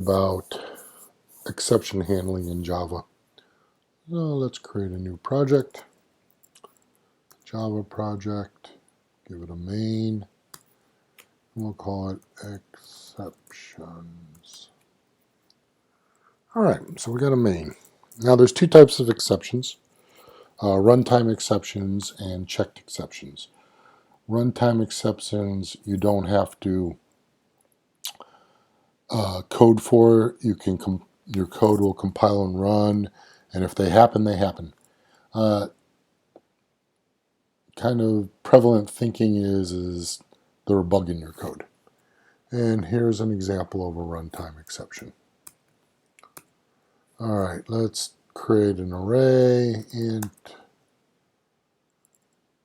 about exception handling in Java. So let's create a new project. Java project. Give it a main. We'll call it exceptions. All right, so we got a main. Now there's two types of exceptions. Runtime exceptions and checked exceptions. Runtime exceptions you don't have to code for. You can your code will compile and run, and if they happen, they happen. Kind of prevalent thinking is there a bug in your code. And here's an example of a runtime exception. All right, let's create an array, int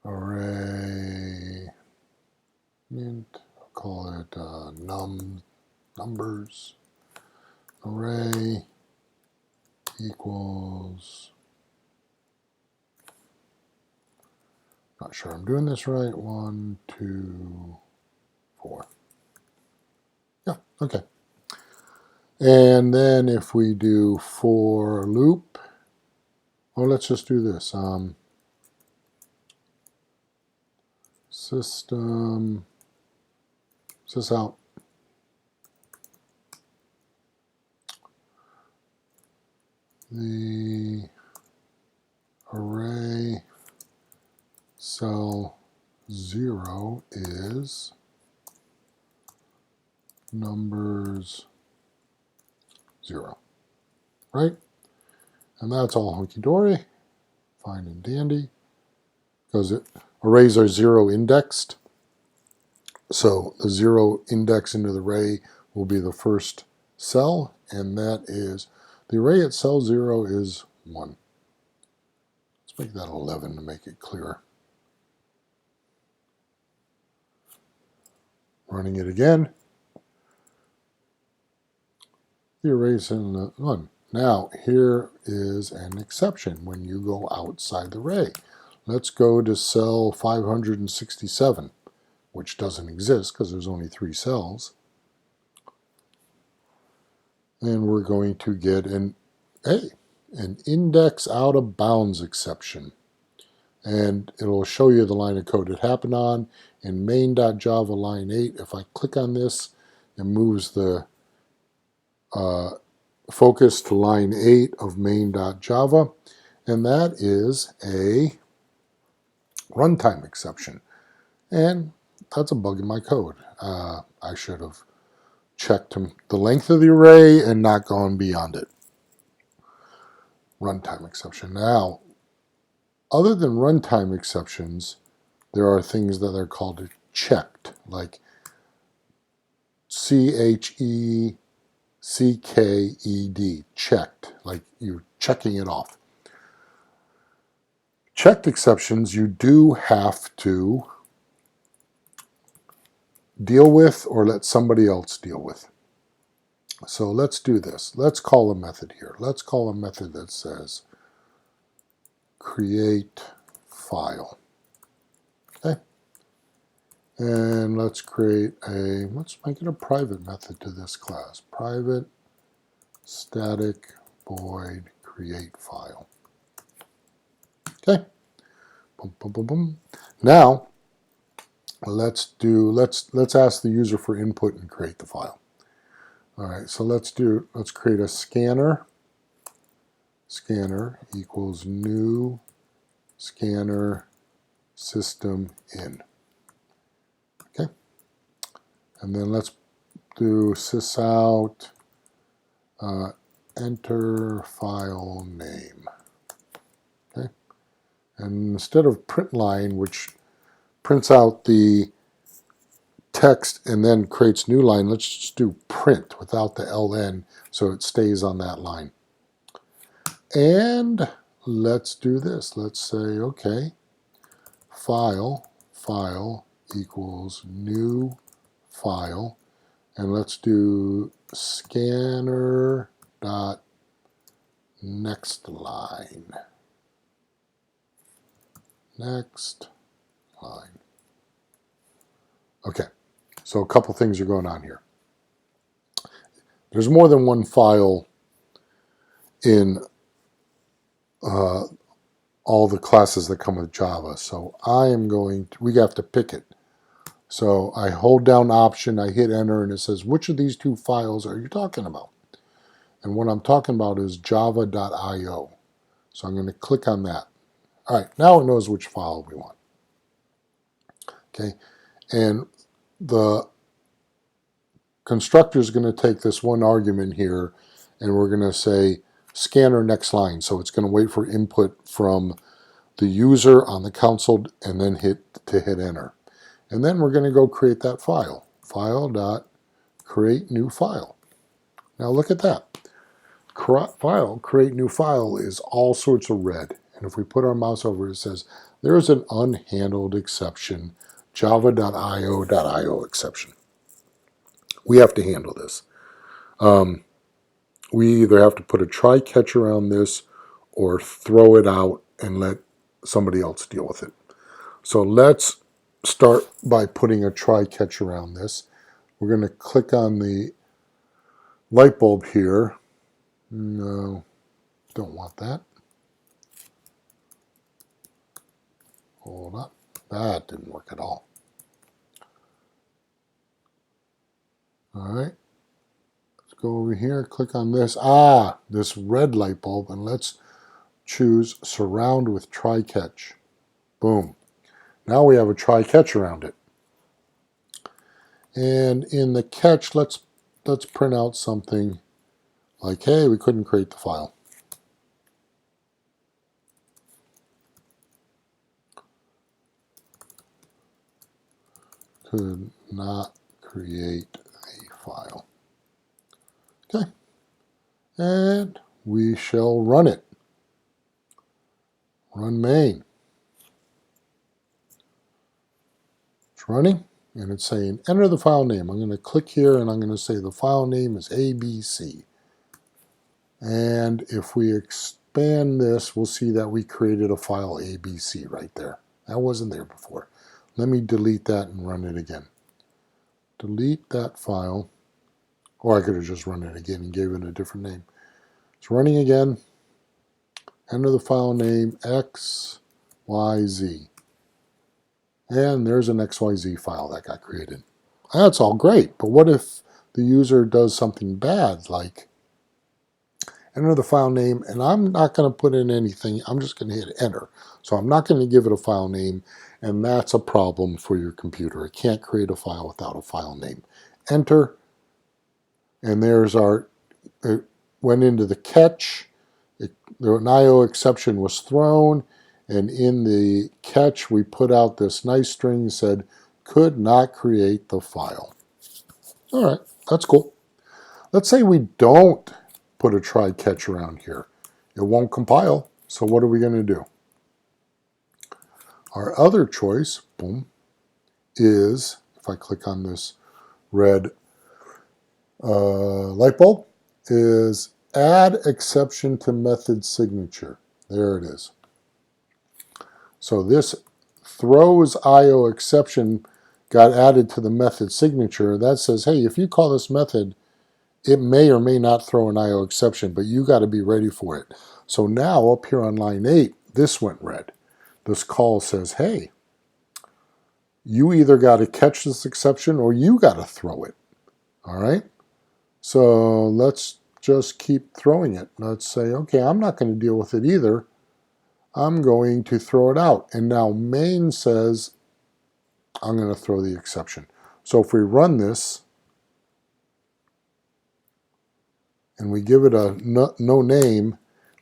array, int, I'll call it numbers, array equals, not sure I'm doing this right, 1, 2, 4. Yeah, okay. And then if we do for loop, well, let's just do this. System sysout the array cell 0 is numbers 0, right? And that's all hunky-dory, fine and dandy, because arrays are 0 indexed. So the 0 index into the array will be the first cell, and that is, the array at cell 0 is 1. Let's make that 11 to make it clearer. Running it again. The array's in the 1. Now, here is an exception when you go outside the array. Let's go to cell 567, which doesn't exist because there's only 3 cells. And we're going to get an index out of bounds exception. And it'll show you the line of code it happened on. In main.java line 8, if I click on this, it moves the focus to line 8 of main.java. And that is a runtime exception. And that's a bug in my code. I should have checked the length of the array and not gone beyond it. Runtime exception. Now, other than runtime exceptions, there are things that are called checked, like CHECKED, checked, like you're checking it off. Checked exceptions you do have to deal with or let somebody else deal with. So let's do this. Let's call a method here. Let's call a method that says create file. Okay. And let's make it a private method to this class. Private static void create file. Okay. Boom, boom, boom, boom. Now, let's ask the user for input and create the file. All right, so let's create a scanner. Scanner equals new scanner system in. Okay. And then let's do sysout enter file name. Okay. And instead of print line, which prints out the text and then creates new line, let's just do print without the ln so it stays on that line. And let's do this. Let's say, okay, file equals new file, and let's do scanner dot next line. Next line. Okay, so a couple things are going on here. There's more than one file in all the classes that come with Java. So we have to pick it. So I hold down Option, I hit Enter, and it says, which of these two files are you talking about? And what I'm talking about is java.io. So I'm going to click on that. All right, now it knows which file we want. Okay, and the constructor is going to take this one argument here, and we're going to say scanner next line. So it's going to wait for input from the user on the console and then hit enter. And then we're going to go create that file. File.create new file. Now look at that. Create new file is all sorts of red. And if we put our mouse over it, it says there's an unhandled exception, java.io.io exception. We have to handle this. We either have to put a try catch around this or throw it out and let somebody else deal with it. So let's start by putting a try catch around this. We're going to click on the light bulb here. No, don't want that. Hold up. That didn't work at all. All right. Let's go over here, click on this. This red light bulb, and let's choose surround with try catch. Boom. Now we have a try catch around it. And in the catch, let's print out something like, hey, we couldn't create the file. Could not create a file. Okay. And we shall run it. Run main. It's running, and it's saying enter the file name. I'm going to click here, and I'm going to say the file name is ABC. And if we expand this, we'll see that we created a file ABC right there. That wasn't there before. Let me delete that and run it again. Delete that file. Or I could have just run it again and gave it a different name. It's running again. Enter the file name XYZ. And there's an XYZ file that got created. That's all great, but what if the user does something bad, like enter the file name, and I'm not going to put in anything, I'm just going to hit enter. So I'm not going to give it a file name, and that's a problem for your computer. It can't create a file without a file name. Enter, and there's it went into the catch, an IO exception was thrown, and in the catch we put out this nice string that said, could not create the file. All right, that's cool. Let's say we don't put a try catch around here. It won't compile, so what are we going to do? Our other choice, boom, is, if I click on this red light bulb, is add exception to method signature. There it is. So this throws IO exception got added to the method signature. That says, hey, if you call this method, it may or may not throw an IO exception, but you got to be ready for it. So now up here on line 8, this went red. This call says, hey, you either got to catch this exception or you got to throw it. All right? So let's just keep throwing it. Let's say, okay, I'm not going to deal with it either. I'm going to throw it out. And now main says, I'm going to throw the exception. So if we run this, and we give it a no name,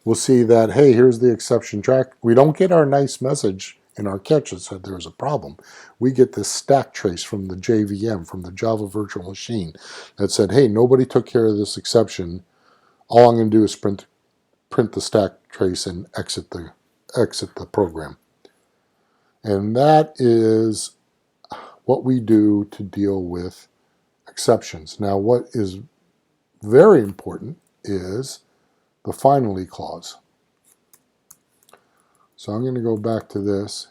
we'll see that, hey, here's the exception track. We don't get our nice message in our catch that said there's a problem. We get this stack trace from the JVM, from the Java Virtual Machine, that said, hey, nobody took care of this exception. All I'm going to do is print the stack trace and exit the program. And that is what we do to deal with exceptions. Now, what is very important is the finally clause. So I'm going to go back to this,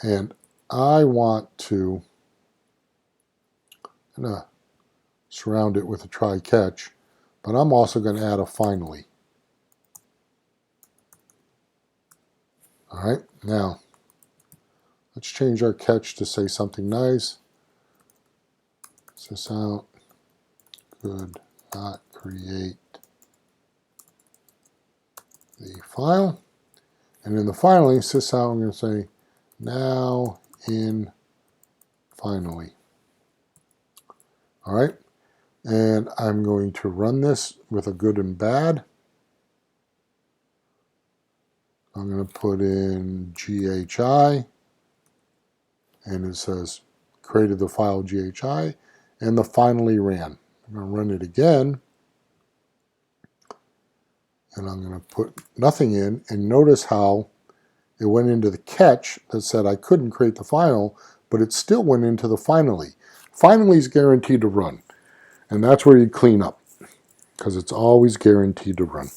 and I want to I'm going to surround it with a try catch, but I'm also going to add a finally. All right, now let's change our catch to say something nice. Sysout could not create the file. And in the finally, sysout, I'm going to say now in finally. All right, and I'm going to run this with a good and bad. I'm going to put in GHI, and it says created the file GHI, and the finally ran. I'm going to run it again, and I'm going to put nothing in, and notice how it went into the catch that said I couldn't create the file, but it still went into the finally. Finally is guaranteed to run, and that's where you clean up, because it's always guaranteed to run.